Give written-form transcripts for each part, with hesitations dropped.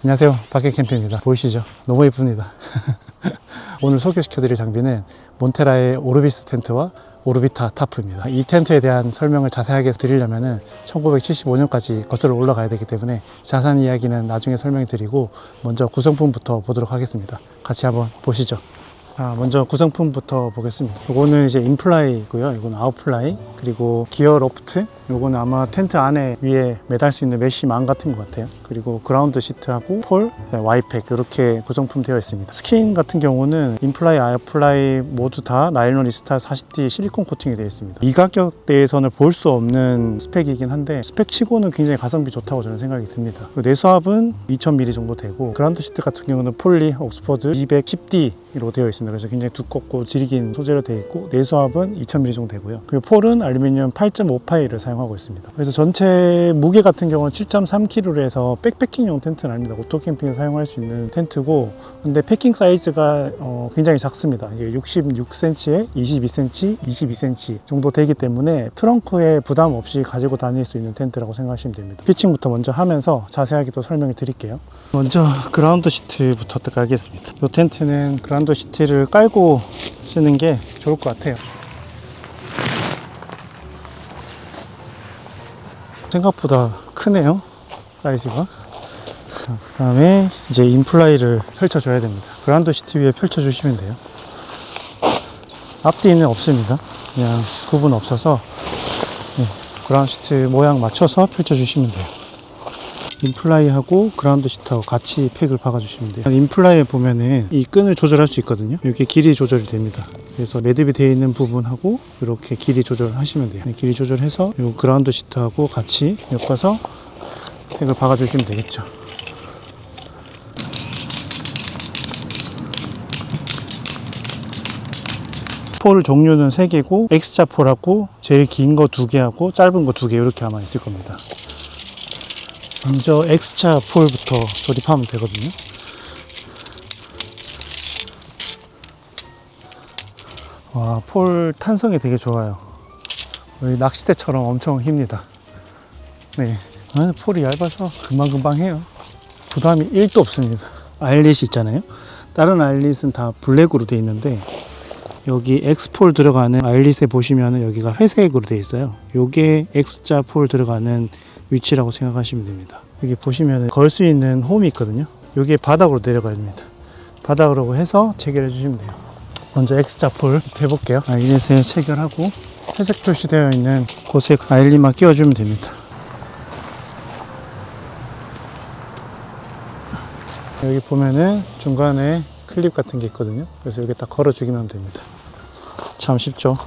안녕하세요, 박객캠프입니다. 보이시죠? 너무 예쁩니다. 오늘 소개시켜드릴 장비는 몬테라의 오르비스 텐트와 오르비타 타프입니다. 이 텐트에 대한 설명을 자세하게 드리려면 1975년까지 거슬러 올라가야 되기 때문에 자세한 이야기는 나중에 설명드리고 먼저 구성품부터 보도록 하겠습니다. 같이 한번 보시죠. 먼저 구성품부터 보겠습니다. 이거는 이제 인플라이고요. 이건 아웃플라이, 그리고 기어 로프트, 요거는 아마 텐트 안에 위에 매달 수 있는 메쉬망 같은 것 같아요. 그리고 그라운드 시트하고 폴, 와이팩, 이렇게 구성품 되어 있습니다. 스킨 같은 경우는 인플라이, 아웃플라이 모두 다 나일론 이스타 40D 실리콘 코팅이 되어 있습니다. 이 가격대에서는 볼 수 없는 스펙이긴 한데 스펙 치고는 굉장히 가성비 좋다고 저는 생각이 듭니다. 내수압은 2000mm 정도 되고, 그라운드 시트 같은 경우는 폴리 옥스퍼드 210D로 되어 있습니다. 그래서 굉장히 두껍고 질긴 소재로 되어 있고, 내수압은 2000mm 정도 되고요. 그리고 폴은 알루미늄 8.5파이를 사용하고 있습니다. 그래서 전체 무게 같은 경우는 7.3kg로 해서 백패킹용 텐트는 아닙니다. 오토캠핑에 사용할 수 있는 텐트고, 근데 패킹 사이즈가 굉장히 작습니다. 이게 66cm에 22cm, 22cm 정도 되기 때문에 트렁크에 부담 없이 가지고 다닐 수 있는 텐트라고 생각하시면 됩니다. 피칭부터 먼저 하면서 자세하게 또 설명을 드릴게요. 먼저 그라운드 시트부터 깔겠습니다. 이 텐트는 그라운드 시트를 깔고 쓰는 게 좋을 것 같아요. 생각보다 크네요, 사이즈가. 그 다음에 이제 인플라이를 펼쳐줘야 됩니다. 그라운드 시트 위에 펼쳐주시면 돼요. 앞뒤는 없습니다. 그냥 부분 없어서 그라운드 시트 모양 맞춰서 펼쳐주시면 돼요. 인플라이하고 그라운드 시트하고 같이 팩을 박아주시면 돼요. 인플라이에 보면은 이 끈을 조절할 수 있거든요. 이렇게 길이 조절이 됩니다. 그래서 매듭이 되어 있는 부분하고 이렇게 길이 조절을 하시면 돼요. 길이 조절해서 이 그라운드 시트하고 같이 엮어서 팩을 박아주시면 되겠죠. 폴 종류는 3개고, X자 폴하고 제일 긴 거 2개하고 짧은 거 2개, 이렇게 아마 있을 겁니다. 먼저 X자 폴부터 조립하면 되거든요. 와, 폴 탄성이 되게 좋아요. 낚싯대처럼 엄청 깁니다. 네, 폴이 얇아서 금방금방 해요. 부담이 1도 없습니다. 아일릿이 있잖아요. 다른 아일릿은 다 블랙으로 되어 있는데, 여기 X폴 들어가는 아일릿에 보시면 여기가 회색으로 되어 있어요. 요게 X자 폴 들어가는 위치라고 생각하시면 됩니다. 여기 보시면 걸 수 있는 홈이 있거든요. 요게 바닥으로 내려가야 됩니다. 바닥으로 해서 체결해 주시면 돼요. 먼저 X자 폴 해볼게요. 아일릿에 체결하고 회색 표시되어 있는 곳에 아일릿만 끼워주면 됩니다. 여기 보면은 중간에 클립 같은 게 있거든요. 그래서 여기 딱 걸어주기만 됩니다. 참 쉽죠.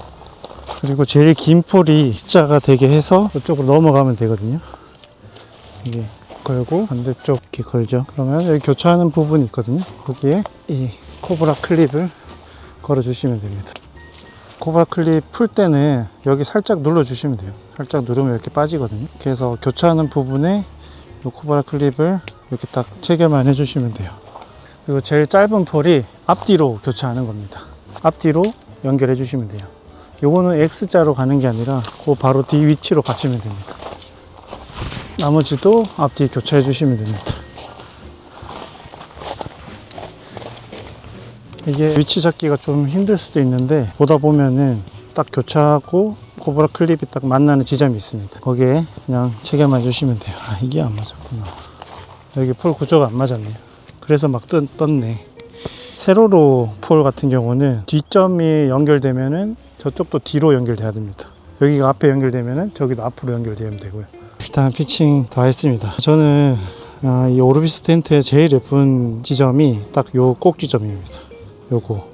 그리고 제일 긴 폴이 X자가 되게 해서 이쪽으로 넘어가면 되거든요. 이게 걸고 반대쪽 이렇게 걸죠. 그러면 여기 교차하는 부분이 있거든요. 거기에 이 코브라 클립을 걸어 주시면 됩니다. 코브라 클립 풀 때는 여기 살짝 눌러 주시면 돼요. 살짝 누르면 이렇게 빠지거든요. 그래서 교차하는 부분에 이 코브라 클립을 이렇게 딱 체결만 해 주시면 돼요. 그리고 제일 짧은 폴이 앞뒤로 교차하는 겁니다. 앞뒤로 연결해 주시면 돼요. 요거는 X자로 가는 게 아니라 그 바로 뒤 위치로 가시면 됩니다. 나머지도 앞뒤 교차해 주시면 됩니다. 이게 위치 잡기가 좀 힘들 수도 있는데, 보다 보면은 딱 교차하고 코브라 클립이 딱 만나는 지점이 있습니다. 거기에 그냥 체결만 해주시면 돼요. 이게 안 맞았구나. 여기 폴 구조가 안 맞았네요. 그래서 막 떴네. 세로로 폴 같은 경우는 뒷점이 연결되면은 저쪽도 뒤로 연결돼야 됩니다. 여기가 앞에 연결되면은 저기도 앞으로 연결되면 되고요. 일단 피칭 다 했습니다. 저는 이 오르비스 텐트의 제일 예쁜 지점이 딱 요 꼭 지점입니다. 요거.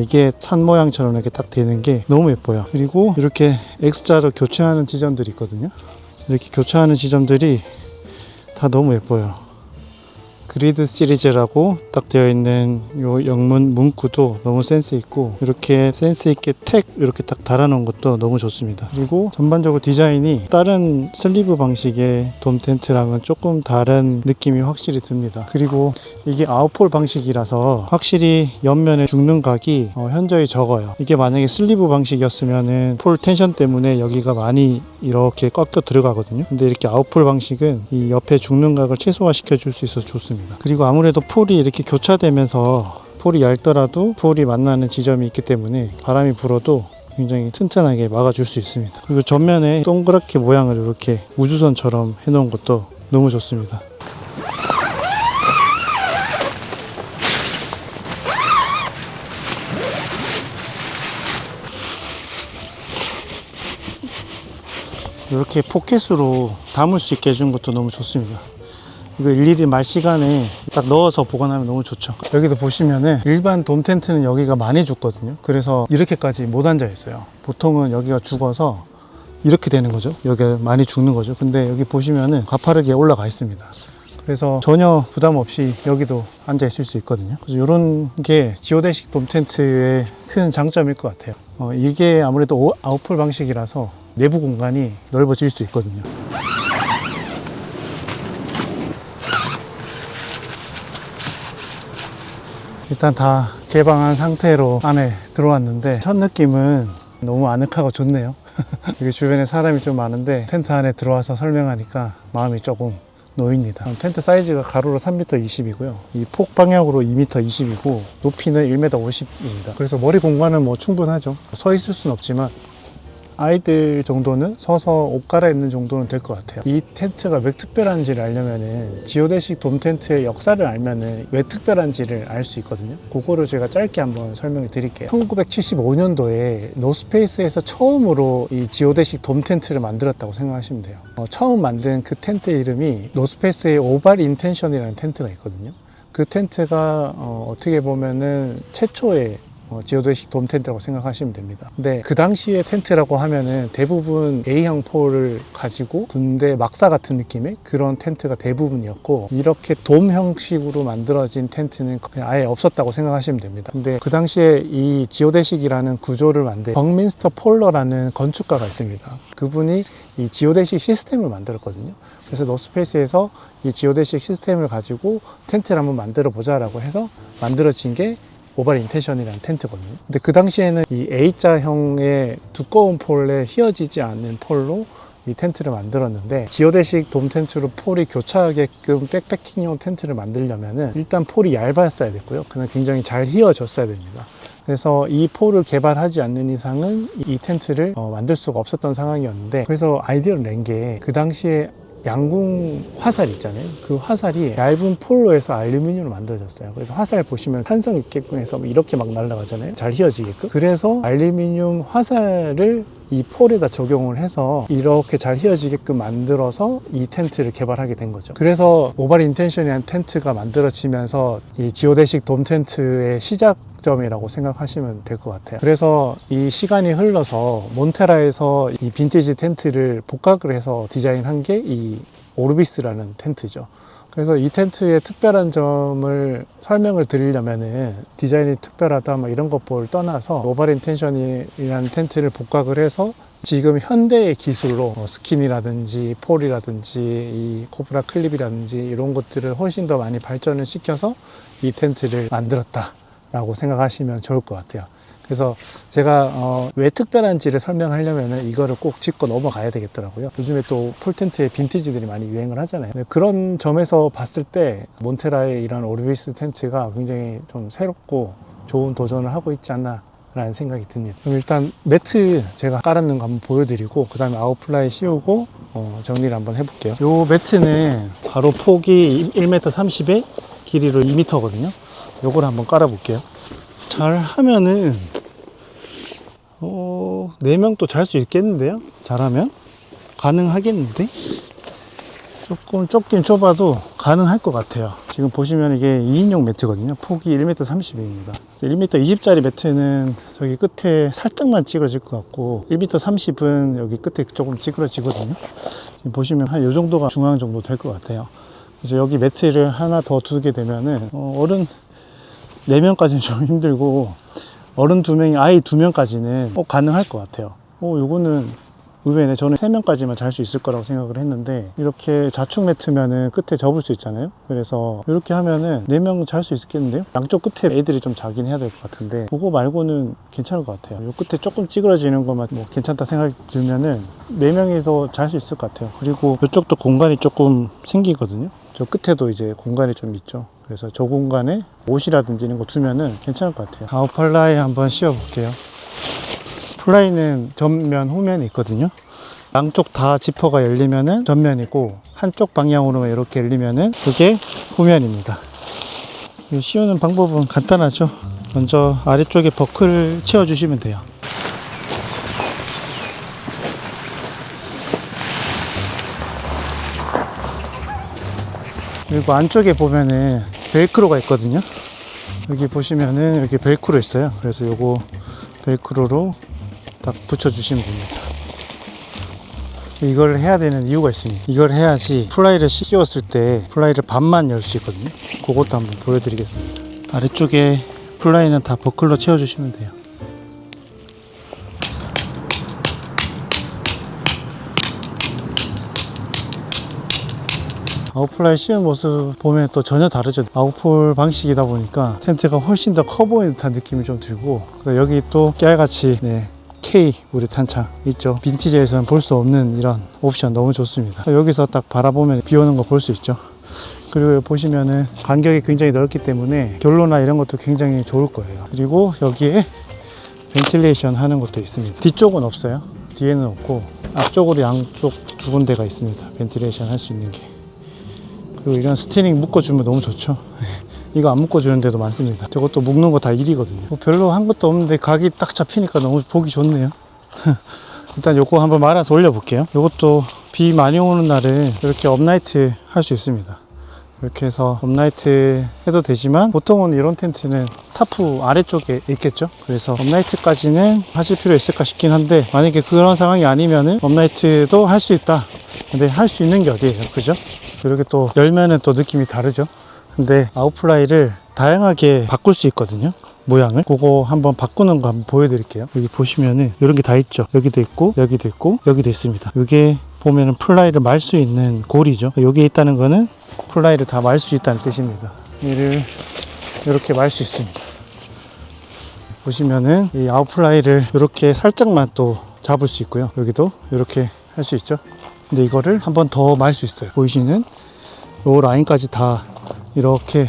이게 산 모양처럼 이렇게 딱 되는 게 너무 예뻐요. 그리고 이렇게 X자로 교차하는 지점들이 있거든요. 이렇게 교차하는 지점들이 다 너무 예뻐요. 그리드 시리즈라고 딱 되어 있는 요 영문 문구도 너무 센스 있고, 이렇게 센스 있게 택 이렇게 딱 달아놓은 것도 너무 좋습니다. 그리고 전반적으로 디자인이 다른 슬리브 방식의 돔 텐트랑은 조금 다른 느낌이 확실히 듭니다. 그리고 이게 아웃폴 방식이라서 확실히 옆면에 죽는 각이 현저히 적어요. 이게 만약에 슬리브 방식이었으면은 폴 텐션 때문에 여기가 많이 이렇게 꺾여 들어가거든요. 근데 이렇게 아웃폴 방식은 이 옆에 죽는 각을 최소화시켜 줄 수 있어서 좋습니다. 그리고 아무래도 폴이 이렇게 교차되면서 폴이 얇더라도 폴이 만나는 지점이 있기 때문에 바람이 불어도 굉장히 튼튼하게 막아줄 수 있습니다. 그리고 전면에 동그랗게 모양을 이렇게 우주선처럼 해놓은 것도 너무 좋습니다. 이렇게 포켓으로 담을 수 있게 해준 것도 너무 좋습니다. 이거 일일이 말 시간에 딱 넣어서 보관하면 너무 좋죠. 여기도 보시면은 일반 돔 텐트는 여기가 많이 죽거든요. 그래서 이렇게까지 못 앉아 있어요. 보통은 여기가 죽어서 이렇게 되는 거죠. 여기가 많이 죽는 거죠. 근데 여기 보시면은 가파르게 올라가 있습니다. 그래서 전혀 부담 없이 여기도 앉아 있을 수 있거든요. 그래서 이런 게 지오데식 돔 텐트의 큰 장점일 것 같아요. 이게 아무래도 아웃폴 방식이라서 내부 공간이 넓어질 수 있거든요. 일단 다 개방한 상태로 안에 들어왔는데 첫 느낌은 너무 아늑하고 좋네요. 여기 주변에 사람이 좀 많은데 텐트 안에 들어와서 설명하니까 마음이 조금 놓입니다. 텐트 사이즈가 가로로 3m 20이고요. 이 폭 방향으로 2m 20이고 높이는 1m 50입니다. 그래서 머리 공간은 뭐 충분하죠. 서 있을 수는 없지만 아이들 정도는 서서 옷 갈아입는 정도는 될 것 같아요. 이 텐트가 왜 특별한지를 알려면은 지오데식 돔 텐트의 역사를 알면은 왜 특별한지를 알 수 있거든요. 그거를 제가 짧게 한번 설명을 드릴게요. 1975년도에 노스페이스에서 처음으로 이 지오데식 돔 텐트를 만들었다고 생각하시면 돼요. 처음 만든 그 텐트 이름이 노스페이스의 오발 인텐션이라는 텐트가 있거든요. 그 텐트가 어떻게 보면은 최초의 지오데식 돔 텐트라고 생각하시면 됩니다. 근데 그 당시의 텐트라고 하면은 대부분 A형 폴을 가지고 군대 막사 같은 느낌의 그런 텐트가 대부분이었고, 이렇게 돔 형식으로 만들어진 텐트는 그냥 아예 없었다고 생각하시면 됩니다. 근데 그 당시에 이 지오데식이라는 구조를 만든 벅민스터 폴러라는 건축가가 있습니다. 그분이 이 지오데식 시스템을 만들었거든요. 그래서 노스페이스에서 이 지오데식 시스템을 가지고 텐트를 한번 만들어 보자라고 해서 만들어진 게 오발 인텐션이라는 텐트거든요. 근데 그 당시에는 이 A자형의 두꺼운 폴에 휘어지지 않는 폴로 이 텐트를 만들었는데, 지오데식 돔 텐트로 폴이 교차하게끔 백패킹용 텐트를 만들려면은 일단 폴이 얇았어야 됐고요. 그냥 굉장히 잘 휘어졌어야 됩니다. 그래서 이 폴을 개발하지 않는 이상은 이 텐트를 만들 수가 없었던 상황이었는데, 그래서 아이디어를 낸 게 그 당시에 양궁 화살 있잖아요. 그 화살이 얇은 폴로 해서 알루미늄으로 만들어졌어요. 그래서 화살 보시면 탄성 있게끔 해서 이렇게 막 날아가잖아요. 잘 휘어지게끔. 그래서 알루미늄 화살을 이 폴에다 적용을 해서 이렇게 잘 휘어지게끔 만들어서 이 텐트를 개발하게 된 거죠. 그래서 오발 인텐션이라는 텐트가 만들어지면서 이 지오데식 돔 텐트의 시작점이라고 생각하시면 될 것 같아요. 그래서 이 시간이 흘러서 몬테라에서 이 빈티지 텐트를 복각을 해서 디자인한 게 이 오르비스라는 텐트죠. 그래서 이 텐트의 특별한 점을 설명을 드리려면은 디자인이 특별하다 뭐 이런 것을 떠나서 오발 인텐션이라는 텐트를 복각을 해서 지금 현대의 기술로 스킨이라든지 폴이라든지 이 코브라 클립이라든지 이런 것들을 훨씬 더 많이 발전을 시켜서 이 텐트를 만들었다 라고 생각하시면 좋을 것 같아요. 그래서 제가 왜 특별한지를 설명하려면 이거를 꼭 짚고 넘어가야 되겠더라고요. 요즘에 또 폴텐트에 빈티지들이 많이 유행을 하잖아요. 그런 점에서 봤을 때 몬테라의 이런 오르비스 텐트가 굉장히 좀 새롭고 좋은 도전을 하고 있지 않나 라는 생각이 듭니다. 그럼 일단 매트 제가 깔았는 거 한번 보여드리고 그 다음에 아웃플라이 씌우고 정리를 한번 해볼게요. 요 매트는 바로 폭이 1m 30에 길이로 2m거든요. 요걸 한번 깔아볼게요. 잘 하면은 4명도 잘 수 있겠는데요? 잘하면? 가능하겠는데? 조금 좁긴 좁아도 가능할 것 같아요. 지금 보시면 이게 2인용 매트거든요. 폭이 1m 30입니다. 1m 20짜리 매트는 저기 끝에 살짝만 찌그러질 것 같고 1m 30은 여기 끝에 조금 찌그러지거든요. 지금 보시면 한 이 정도가 중앙 정도 될 것 같아요. 이제 여기 매트를 하나 더 두게 되면은 어른 4명까지는 좀 힘들고 어른 2명이 아이 2명까지는 가능할 것 같아요. 요거는 의외네. 저는 3명까지만 잘 수 있을 거라고 생각을 했는데 이렇게 좌측 매트면은 끝에 접을 수 있잖아요. 그래서 이렇게 하면은 4명 잘 수 있겠는데요. 양쪽 끝에 애들이 좀 자긴 해야 될 것 같은데 그거 말고는 괜찮을 것 같아요. 요 끝에 조금 찌그러지는 것만 뭐 괜찮다 생각이 들면은 4명이 더 잘 수 있을 것 같아요. 그리고 이쪽도 공간이 조금 생기거든요. 저 끝에도 이제 공간이 좀 있죠. 그래서 저 공간에 옷이라든지 이런 거 두면은 괜찮을 것 같아요. 아웃플라이 한번 씌워 볼게요. 플라이는 전면, 후면이 있거든요. 양쪽 다 지퍼가 열리면은 전면이고 한쪽 방향으로만 이렇게 열리면은 그게 후면입니다. 이 씌우는 방법은 간단하죠. 먼저 아래쪽에 버클을 채워주시면 돼요. 그리고 안쪽에 보면은 벨크로가 있거든요. 여기 보시면은 이렇게 벨크로 있어요. 그래서 요거 벨크로로 딱 붙여주시면 됩니다. 이걸 해야 되는 이유가 있습니다. 이걸 해야지 플라이를 씌웠을 때 플라이를 반만 열 수 있거든요. 그것도 한번 보여드리겠습니다. 아래쪽에 플라이는 다 버클로 채워주시면 돼요. 아웃플라이 씌운 모습 보면 또 전혀 다르죠. 아웃폴 방식이다 보니까 텐트가 훨씬 더 커 보이는 듯한 느낌이 좀 들고, 여기 또 깨알같이 K 우리 탄창 있죠. 빈티지에서는 볼 수 없는 이런 옵션 너무 좋습니다. 여기서 딱 바라보면 비 오는 거 볼 수 있죠. 그리고 보시면은 간격이 굉장히 넓기 때문에 결로나 이런 것도 굉장히 좋을 거예요. 그리고 여기에 벤틸레이션 하는 것도 있습니다. 뒤쪽은 없어요. 뒤에는 없고 앞쪽으로 양쪽 2군데가 있습니다. 벤틸레이션 할 수 있는 게. 그리고 이런 스티링 묶어주면 너무 좋죠. 이거 안 묶어주는 데도 많습니다. 저것도 묶는 거 다 일이거든요. 별로 한 것도 없는데 각이 딱 잡히니까 너무 보기 좋네요. 일단 요거 한번 말아서 올려볼게요. 요것도 비 많이 오는 날은 이렇게 업라이트 할 수 있습니다. 이렇게 해서 업라이트 해도 되지만 보통은 이런 텐트는 타프 아래쪽에 있겠죠. 그래서 업라이트까지는 하실 필요 있을까 싶긴 한데, 만약에 그런 상황이 아니면은 업라이트도 할 수 있다. 근데 할 수 있는 게 어디예요, 그죠? 이렇게 또 열면은 또 느낌이 다르죠. 근데 아웃플라이를 다양하게 바꿀 수 있거든요. 모양을. 그거 한번 바꾸는 거 한번 보여드릴게요. 여기 보시면은 이런 게 다 있죠. 여기도 있고 여기도 있고 여기도 있습니다. 이게 보면은 플라이를 말 수 있는 골이죠. 여기에 있다는 거는 플라이를 다 말 수 있다는 뜻입니다. 얘를 이렇게 말 수 있습니다. 보시면은 이 아웃플라이를 이렇게 살짝만 또 잡을 수 있고요. 여기도 이렇게 할 수 있죠. 근데 이거를 한 번 더 말 수 있어요. 보이시는 요 라인까지 다 이렇게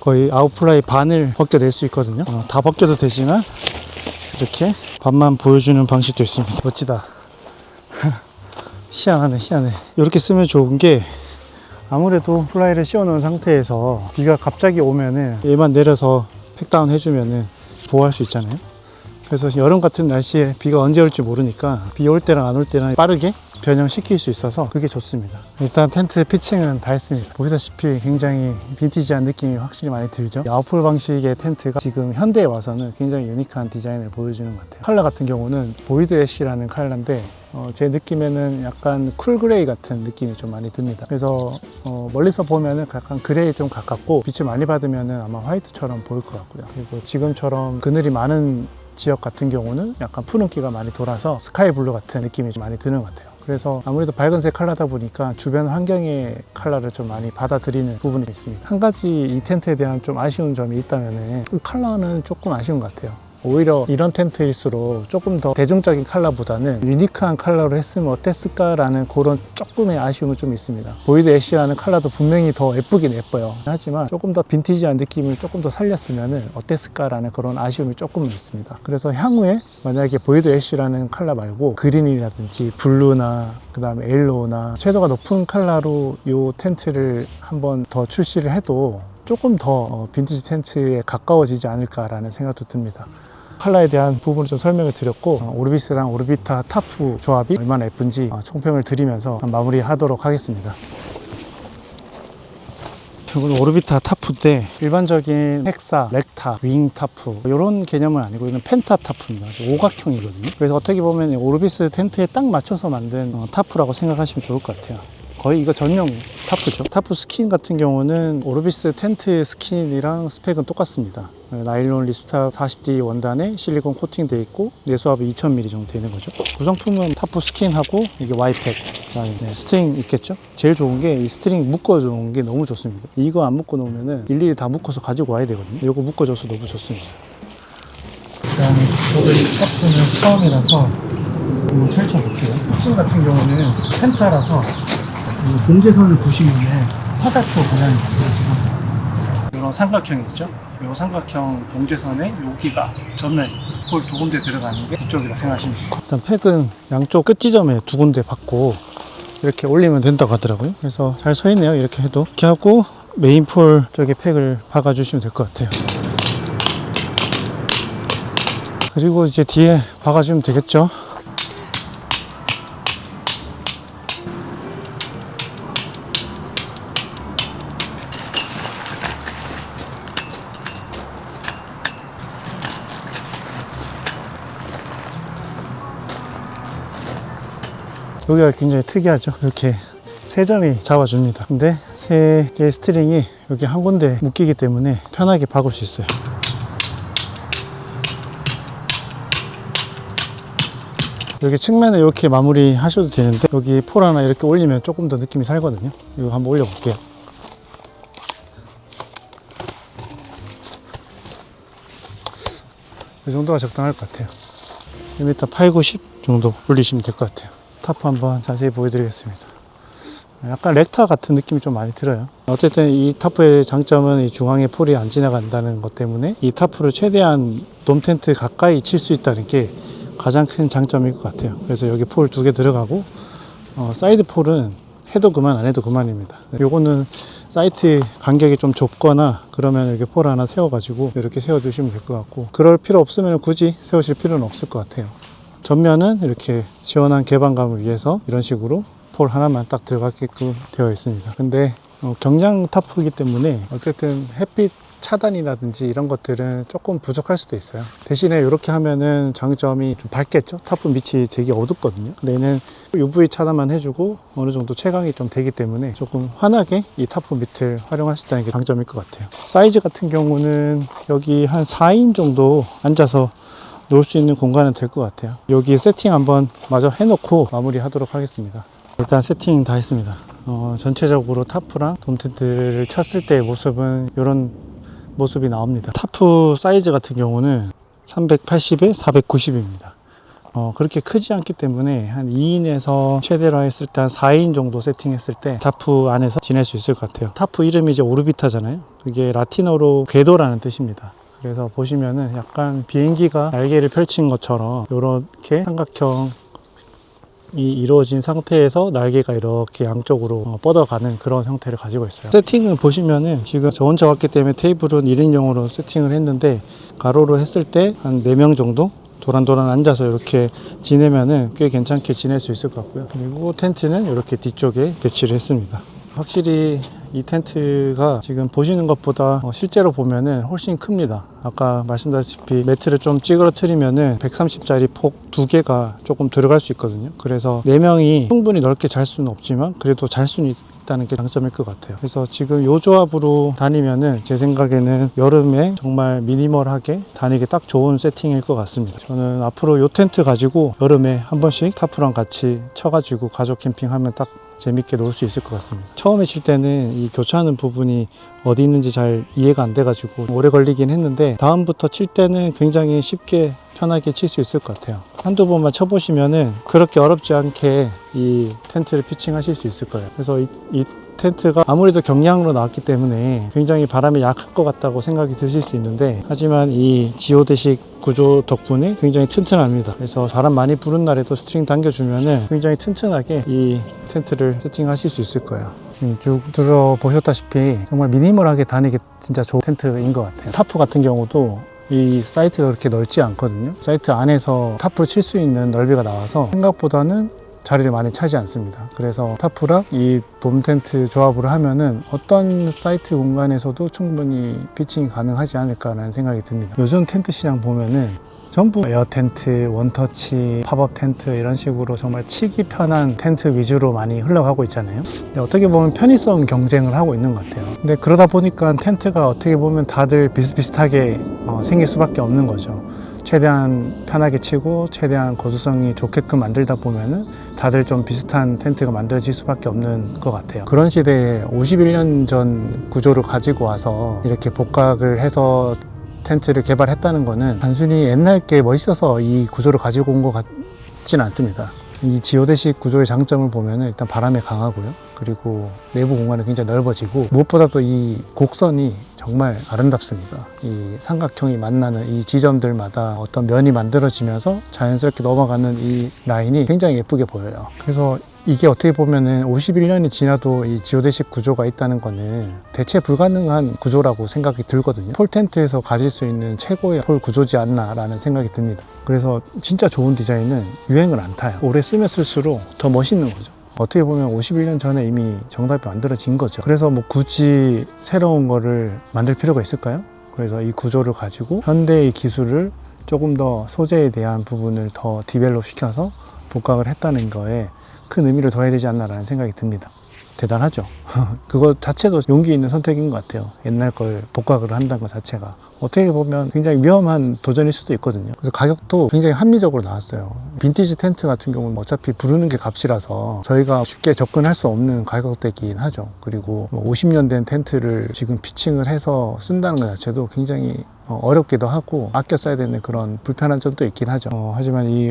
거의 아웃플라이 반을 벗겨낼 수 있거든요. 다 벗겨도 되지만 이렇게 반만 보여주는 방식도 있습니다. 멋지다. 희한하네, 희한해. 이렇게 쓰면 좋은 게, 아무래도 플라이를 씌워놓은 상태에서 비가 갑자기 오면은 얘만 내려서 팩다운 해주면은 보호할 수 있잖아요. 그래서 여름 같은 날씨에 비가 언제 올지 모르니까 비 올 때랑 안 올 때랑 빠르게 변형시킬 수 있어서 그게 좋습니다. 일단 텐트 피칭은 다 했습니다. 보시다시피 굉장히 빈티지한 느낌이 확실히 많이 들죠. 아웃폴 방식의 텐트가 지금 현대에 와서는 굉장히 유니크한 디자인을 보여주는 것 같아요. 컬러 같은 경우는 보이드 애쉬라는 컬러인데 제 느낌에는 약간 쿨 그레이 같은 느낌이 좀 많이 듭니다. 그래서 멀리서 보면은 약간 그레이 좀 가깝고, 빛을 많이 받으면은 아마 화이트처럼 보일 것 같고요. 그리고 지금처럼 그늘이 많은 지역 같은 경우는 약간 푸른기가 많이 돌아서 스카이 블루 같은 느낌이 좀 많이 드는 것 같아요. 그래서 아무래도 밝은색 컬러다 보니까 주변 환경의 컬러를 좀 많이 받아들이는 부분이 있습니다. 한 가지 이 텐트에 대한 좀 아쉬운 점이 있다면 이 컬러는 조금 아쉬운 것 같아요. 오히려 이런 텐트일수록 조금 더 대중적인 컬러보다는 유니크한 컬러로 했으면 어땠을까라는 그런 조금의 아쉬움은 좀 있습니다. 보이드 애쉬라는 컬러도 분명히 더 예쁘긴 예뻐요. 하지만 조금 더 빈티지한 느낌을 조금 더 살렸으면 어땠을까라는 그런 아쉬움이 조금은 있습니다. 그래서 향후에 만약에 보이드 애쉬라는 컬러 말고 그린이라든지 블루나 그 다음에 옐로우나 채도가 높은 컬러로 이 텐트를 한번 더 출시를 해도 조금 더 빈티지 텐트에 가까워지지 않을까라는 생각도 듭니다. 컬러에 대한 부분을 좀 설명을 드렸고, 오르비스랑 오르비타 타프 조합이 얼마나 예쁜지 총평을 드리면서 마무리하도록 하겠습니다. 이건 오르비타 타프인데 일반적인 헥사, 렉타, 윙 타프 이런 개념은 아니고 이건 펜타 타프입니다. 오각형이거든요. 그래서 어떻게 보면 오르비스 텐트에 딱 맞춰서 만든 타프라고 생각하시면 좋을 것 같아요. 거의 이거 전용 타프죠. 타프 스킨 같은 경우는 오르비스 텐트 스킨이랑 스펙은 똑같습니다. 나일론 리스타 40D 원단에 실리콘 코팅되어 있고 내수압이 2000mm 정도 되는 거죠. 구성품은 타프 스킨하고 이게 Y팩, 그다음에 스트링 있겠죠. 제일 좋은 게 이 스트링 묶어주는 게 너무 좋습니다. 이거 안 묶어 놓으면은 일일이 다 묶어서 가지고 와야 되거든요. 이거 묶어줘서 너무 좋습니다. 일단 저도 이 타프는 처음이라서 한번 펼쳐볼게요. 스킨 같은 경우는 텐트라서 봉제선을 보시면은 화살표 모양이 만들어지고 이런 삼각형이 있죠. 이 삼각형 봉제선에 여기가 전면 폴 두 군데 들어가는 게 이쪽이라 생각하시면 돼요. 일단 팩은 양쪽 끝 지점에 두 군데 받고 이렇게 올리면 된다고 하더라고요. 그래서 잘 서 있네요. 이렇게 해도. 이렇게 하고 메인 폴 쪽에 팩을 박아 주시면 될 것 같아요. 그리고 이제 뒤에 박아 주면 되겠죠. 여기가 굉장히 특이하죠. 이렇게 세 점이 잡아줍니다. 근데 세 개의 스트링이 여기 한 군데 묶이기 때문에 편하게 박을 수 있어요. 여기 측면에 이렇게 마무리 하셔도 되는데 여기 폴 하나 이렇게 올리면 조금 더 느낌이 살거든요. 이거 한번 올려 볼게요. 이 정도가 적당할 것 같아요. 1m 8, 90 정도 올리시면 될 것 같아요. 타프 한번 자세히 보여드리겠습니다. 약간 렉타 같은 느낌이 좀 많이 들어요. 어쨌든 이 타프의 장점은 이 중앙에 폴이 안 지나간다는 것 때문에 이 타프를 최대한 돔 텐트 가까이 칠 수 있다는 게 가장 큰 장점일 것 같아요. 그래서 여기 폴 두 개 들어가고 사이드 폴은 해도 그만 안 해도 그만입니다. 요거는 사이트 간격이 좀 좁거나 그러면 이렇게 폴 하나 세워가지고 이렇게 세워주시면 될 것 같고, 그럴 필요 없으면 굳이 세우실 필요는 없을 것 같아요. 전면은 이렇게 시원한 개방감을 위해서 이런 식으로 폴 하나만 딱 들어가게끔 되어 있습니다. 근데 경량 타프이기 때문에 어쨌든 햇빛 차단이라든지 이런 것들은 조금 부족할 수도 있어요. 대신에 이렇게 하면은 장점이 좀 밝겠죠. 타프 밑이 되게 어둡거든요. 근데 얘는 UV 차단만 해주고 어느 정도 채광이 좀 되기 때문에 조금 환하게 이 타프 밑을 활용할 수 있다는 게 장점일 것 같아요. 사이즈 같은 경우는 여기 한 4인 정도 앉아서 놓을 수 있는 공간은 될 것 같아요. 여기 세팅 한번 마저 해놓고 마무리 하도록 하겠습니다. 일단 세팅 다 했습니다. 전체적으로 타프랑 돔 텐트를 쳤을 때의 모습은 이런 모습이 나옵니다. 타프 사이즈 같은 경우는 380에 490입니다. 그렇게 크지 않기 때문에 한 2인에서 최대로 했을 때 한 4인 정도 세팅했을 때 타프 안에서 지낼 수 있을 것 같아요. 타프 이름이 이제 오르비타잖아요. 그게 라틴어로 궤도라는 뜻입니다. 그래서 보시면은 약간 비행기가 날개를 펼친 것처럼 이렇게 삼각형이 이루어진 상태에서 날개가 이렇게 양쪽으로 뻗어가는 그런 형태를 가지고 있어요. 세팅을 보시면은 지금 저 혼자 왔기 때문에 테이블은 1인용으로 세팅을 했는데 가로로 했을 때 한 4명 정도 도란도란 앉아서 이렇게 지내면은 꽤 괜찮게 지낼 수 있을 것 같고요. 그리고 텐트는 이렇게 뒤쪽에 배치를 했습니다. 확실히 이 텐트가 지금 보시는 것보다 실제로 보면은 훨씬 큽니다. 아까 말씀드렸다시피 매트를 좀 찌그러뜨리면은 130짜리 폭 2개가 조금 들어갈 수 있거든요. 그래서 4명이 충분히 넓게 잘 수는 없지만 그래도 잘 수는 있다는 게 장점일 것 같아요. 그래서 지금 이 조합으로 다니면은 제 생각에는 여름에 정말 미니멀하게 다니기 딱 좋은 세팅일 것 같습니다. 저는 앞으로 이 텐트 가지고 여름에 한 번씩 타프랑 같이 쳐가지고 가족 캠핑하면 딱 재밌게 놀 수 있을 것 같습니다. 처음에 칠 때는 이 교차하는 부분이 어디 있는지 잘 이해가 안 돼가지고 오래 걸리긴 했는데 다음부터 칠 때는 굉장히 쉽게 편하게 칠 수 있을 것 같아요. 한두 번만 쳐보시면은 그렇게 어렵지 않게 이 텐트를 피칭하실 수 있을 거예요. 그래서 이 텐트가 아무래도 경량으로 나왔기 때문에 굉장히 바람이 약할 것 같다고 생각이 드실 수 있는데, 하지만 이 지오대식 구조 덕분에 굉장히 튼튼합니다. 그래서 바람 많이 부는 날에도 스트링 당겨주면은 굉장히 튼튼하게 이 텐트를 세팅하실 수 있을 거예요. 쭉 들어보셨다시피 정말 미니멀하게 다니기 진짜 좋은 텐트인 것 같아요. 타프 같은 경우도 이 사이트가 그렇게 넓지 않거든요. 사이트 안에서 타프를 칠 수 있는 넓이가 나와서 생각보다는 자리를 많이 차지 않습니다. 그래서 타프랑 이 돔 텐트 조합을 하면은 어떤 사이트 공간에서도 충분히 피칭이 가능하지 않을까라는 생각이 듭니다. 요즘 텐트 시장 보면은 전부 에어 텐트, 원터치, 팝업 텐트 이런 식으로 정말 치기 편한 텐트 위주로 많이 흘러가고 있잖아요. 근데 어떻게 보면 편의성 경쟁을 하고 있는 것 같아요. 근데 그러다 보니까 텐트가 어떻게 보면 다들 비슷비슷하게 생길 수밖에 없는 거죠. 최대한 편하게 치고 최대한 고수성이 좋게끔 만들다 보면은 다들 좀 비슷한 텐트가 만들어질 수밖에 없는 것 같아요. 그런 시대에 51년 전 구조를 가지고 와서 이렇게 복각을 해서 텐트를 개발했다는 거는 단순히 옛날 게 멋있어서 이 구조를 가지고 온 것 같진 않습니다. 이 지오대식 구조의 장점을 보면 일단 바람에 강하고요. 그리고 내부 공간이 굉장히 넓어지고 무엇보다도 이 곡선이 정말 아름답습니다. 이 삼각형이 만나는 이 지점들마다 어떤 면이 만들어지면서 자연스럽게 넘어가는 이 라인이 굉장히 예쁘게 보여요. 그래서 이게 어떻게 보면은 51년이 지나도 이 지오대식 구조가 있다는 거는 대체 불가능한 구조라고 생각이 들거든요. 폴 텐트에서 가질 수 있는 최고의 폴 구조지 않나라는 생각이 듭니다. 그래서 진짜 좋은 디자인은 유행을 안 타요. 오래 쓰면 쓸수록 더 멋있는 거죠. 어떻게 보면 51년 전에 이미 정답이 만들어진 거죠. 그래서 뭐 굳이 새로운 거를 만들 필요가 있을까요? 그래서 이 구조를 가지고 현대의 기술을 조금 더 소재에 대한 부분을 더 디벨롭 시켜서 복각을 했다는 거에 큰 의미를 둬야 되지 않나라는 생각이 듭니다. 대단하죠. 그거 자체도 용기 있는 선택인 것 같아요. 옛날 걸 복각을 한다는 것 자체가 어떻게 보면 굉장히 위험한 도전일 수도 있거든요. 그래서 가격도 굉장히 합리적으로 나왔어요. 빈티지 텐트 같은 경우는 어차피 부르는 게 값이라서 저희가 쉽게 접근할 수 없는 가격대긴 하죠. 그리고 50년 된 텐트를 지금 피칭을 해서 쓴다는 것 자체도 굉장히 어렵기도 하고 아껴 써야 되는 그런 불편한 점도 있긴 하죠. 하지만 이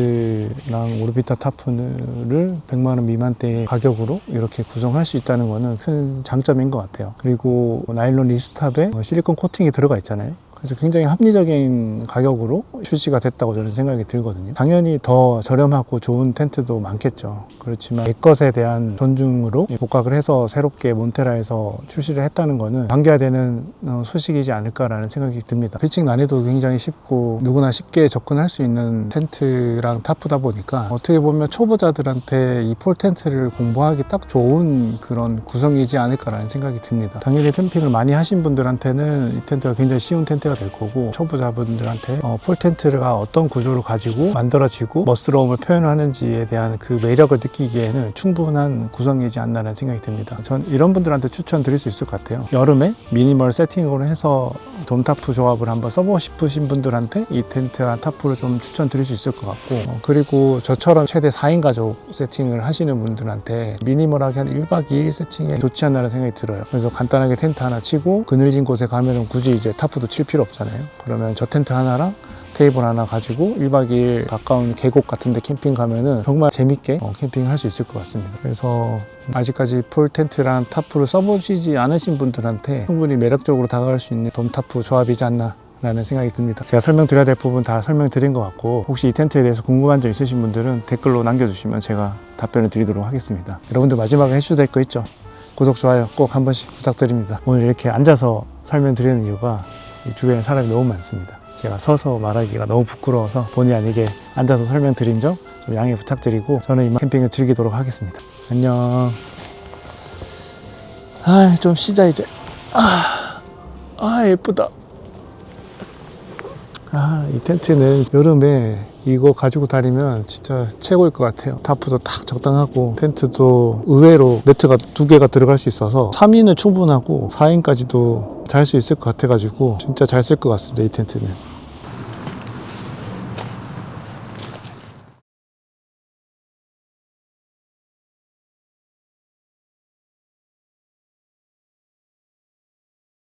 오르비스랑 오르비타 타프를 100만 원 미만대의 가격으로 이렇게 구성할 수 있다는 거는 큰 장점인 것 같아요. 그리고 나일론 립스탑에 실리콘 코팅이 들어가 있잖아요. 그래서 굉장히 합리적인 가격으로 출시가 됐다고 저는 생각이 들거든요. 당연히 더 저렴하고 좋은 텐트도 많겠죠. 그렇지만 내 것에 대한 존중으로 복각을 해서 새롭게 몬테라에서 출시를 했다는 거는 반겨야 되는 소식이지 않을까라는 생각이 듭니다. 피칭 난이도 굉장히 쉽고 누구나 쉽게 접근할 수 있는 텐트랑 타프다 보니까 어떻게 보면 초보자들한테 이 폴 텐트를 공부하기 딱 좋은 그런 구성이지 않을까라는 생각이 듭니다. 당연히 캠핑을 많이 하신 분들한테는 이 텐트가 굉장히 쉬운 텐트가 될 거고 초보자분들한테 폴 텐트가 어떤 구조를 가지고 만들어지고 멋스러움을 표현하는지에 대한 그 매력을 느끼기에는 충분한 구성이지 않나라는 생각이 듭니다. 전 이런 분들한테 추천드릴 수 있을 것 같아요. 여름에 미니멀 세팅으로 해서 돔타프 조합을 한번 써보고 싶으신 분들한테 이 텐트와 타프를 좀 추천드릴 수 있을 것 같고 그리고 저처럼 최대 4인 가족 세팅을 하시는 분들한테 미니멀하게 한 1박 2일 세팅에 좋지 않나라는 생각이 들어요. 그래서 간단하게 텐트 하나 치고 그늘진 곳에 가면은 굳이 이제 타프도 칠 필요 없잖아요. 그러면 저 텐트 하나랑 테이블 하나 가지고 1박 2일 가까운 계곡 같은 데 캠핑 가면은 정말 재밌게 캠핑을 할 수 있을 것 같습니다. 그래서 아직까지 폴 텐트랑 타프를 써보시지 않으신 분들한테 충분히 매력적으로 다가갈 수 있는 돔타프 조합이지 않나 라는 생각이 듭니다. 제가 설명드려야 될 부분 다 설명드린 것 같고 혹시 이 텐트에 대해서 궁금한 점 있으신 분들은 댓글로 남겨주시면 제가 답변을 드리도록 하겠습니다. 여러분들 마지막에 해주셔야 될 거 있죠? 구독, 좋아요 꼭 한 번씩 부탁드립니다. 오늘 이렇게 앉아서 설명드리는 이유가 이 주변에 사람이 너무 많습니다. 제가 서서 말하기가 너무 부끄러워서 본의 아니게 앉아서 설명드린 점 좀 양해 부탁드리고 저는 이만 캠핑을 즐기도록 하겠습니다. 안녕. 좀 쉬자 이제. 예쁘다. 이 텐트는 여름에 이거 가지고 다니면 진짜 최고일 것 같아요. 타프도 딱 적당하고 텐트도 의외로 매트가 2개가 들어갈 수 있어서 3인은 충분하고 4인까지도 잘 수 있을 것 같아가지고 진짜 잘 쓸 것 같습니다. 이 텐트는.